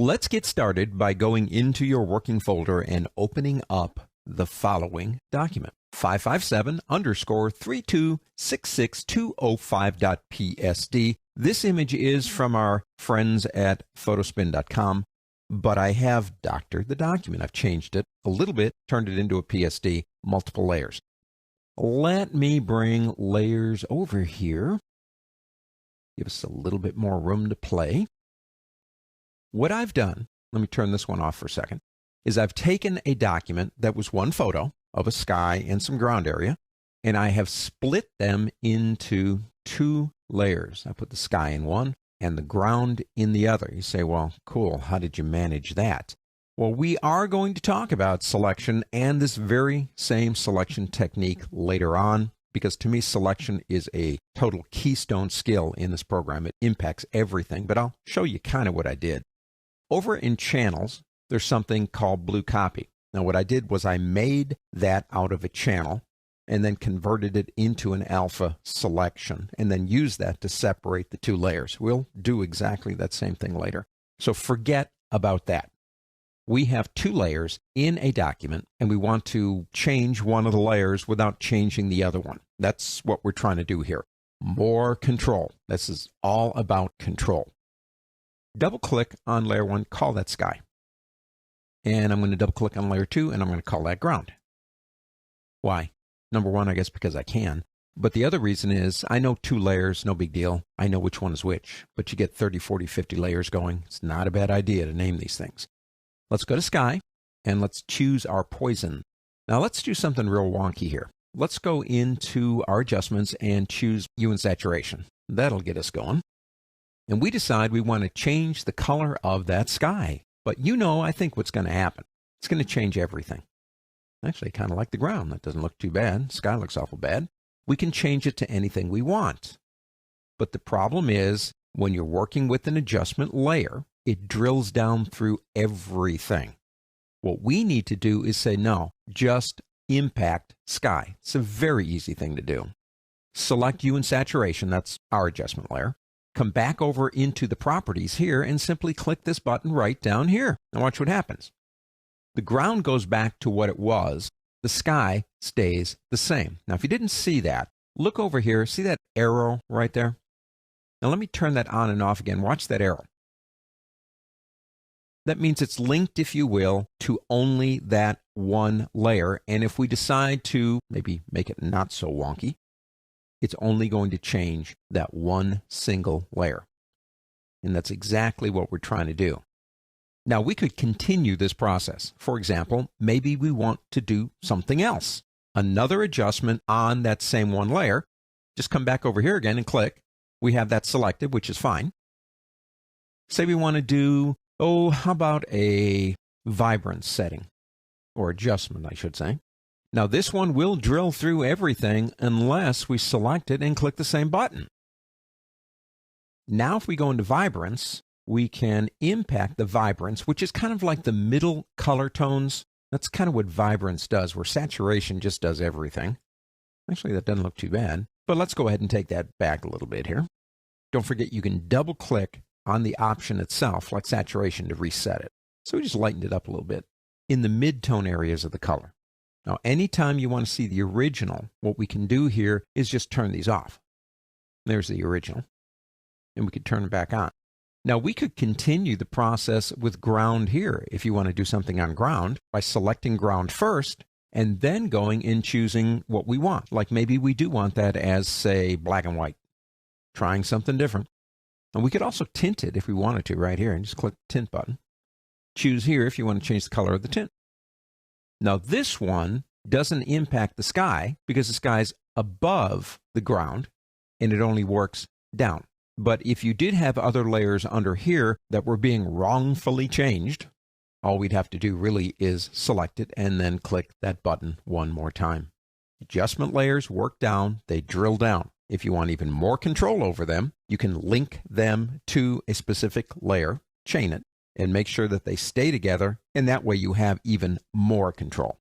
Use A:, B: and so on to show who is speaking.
A: Let's get started by going into your working folder and opening up the following document. 557_3266205.psd. This image is from our friends at photospin.com, but I have doctored the document. I've changed it a little bit, turned it into a PSD, multiple layers. Let me bring layers over here. Give us a little bit more room to play. What I've done, let me turn this one off for a second, is I've taken a document that was one photo of a sky and some ground area, and I have split them into two layers. I put the sky in one and the ground in the other. You say, well, cool, how did you manage that? Well, we are going to talk about selection and this very same selection technique later on, because to me, selection is a total keystone skill in this program. It impacts everything, but I'll show you kind of what I did. Over in Channels, there's something called Blue Copy. Now, what I did was I made that out of a channel and then converted it into an alpha selection and then used that to separate the two layers. We'll do exactly that same thing later. So forget about that. We have two layers in a document, and we want to change one of the layers without changing the other one. That's what we're trying to do here. More control. This is all about control. Double-click on layer 1, call that sky. And I'm going to double-click on layer 2, and I'm going to call that ground. Why? Number one, I guess because I can. But the other reason is I know two layers, no big deal. I know which one is which. But you get 30, 40, 50 layers going. It's not a bad idea to name these things. Let's go to sky, and let's choose our poison. Now let's do something real wonky here. Let's go into our adjustments and choose hue and saturation. That'll get us going. And we decide we want to change the color of that sky. But you know, I think what's going to happen. It's going to change everything. Actually, kind of like the ground. That doesn't look too bad. Sky looks awful bad. We can change it to anything we want. But the problem is, when you're working with an adjustment layer, it drills down through everything. What we need to do is say, no, just impact sky. It's a very easy thing to do. Select hue and saturation. That's our adjustment layer. Come back over into the properties here and simply click this button right down here. Now watch what happens. The ground goes back to what it was. The sky stays the same. Now if you didn't see that, look over here. See that arrow right there? Now let me turn that on and off again. Watch that arrow. That means it's linked, if you will, to only that one layer. And if we decide to maybe make it not so wonky, it's only going to change that one single layer. And that's exactly what we're trying to do. Now, we could continue this process. For example, maybe we want to do something else. Another adjustment on that same one layer. Just come back over here again and click. We have that selected, which is fine. Say we want to do, how about a vibrance setting? Or adjustment, I should say. Now, this one will drill through everything unless we select it and click the same button. Now, if we go into vibrance, we can impact the vibrance, which is kind of like the middle color tones. That's kind of what vibrance does, where saturation just does everything. Actually, that doesn't look too bad. But let's go ahead and take that back a little bit here. Don't forget, you can double-click on the option itself, like saturation, to reset it. So we just lightened it up a little bit in the mid-tone areas of the color. Now, anytime you want to see the original, what we can do here is just turn these off. There's the original. And we could turn it back on. Now, we could continue the process with ground here if you want to do something on ground by selecting ground first and then going and choosing what we want. Like maybe we do want that as, say, black and white. Trying something different. And we could also tint it if we wanted to right here and just click the tint button. Choose here if you want to change the color of the tint. Now, this one doesn't impact the sky because the sky's above the ground and it only works down. But if you did have other layers under here that were being wrongfully changed, all we'd have to do really is select it and then click that button one more time. Adjustment layers work down, they drill down. If you want even more control over them, you can link them to a specific layer, chain it, and make sure that they stay together, and that way you have even more control.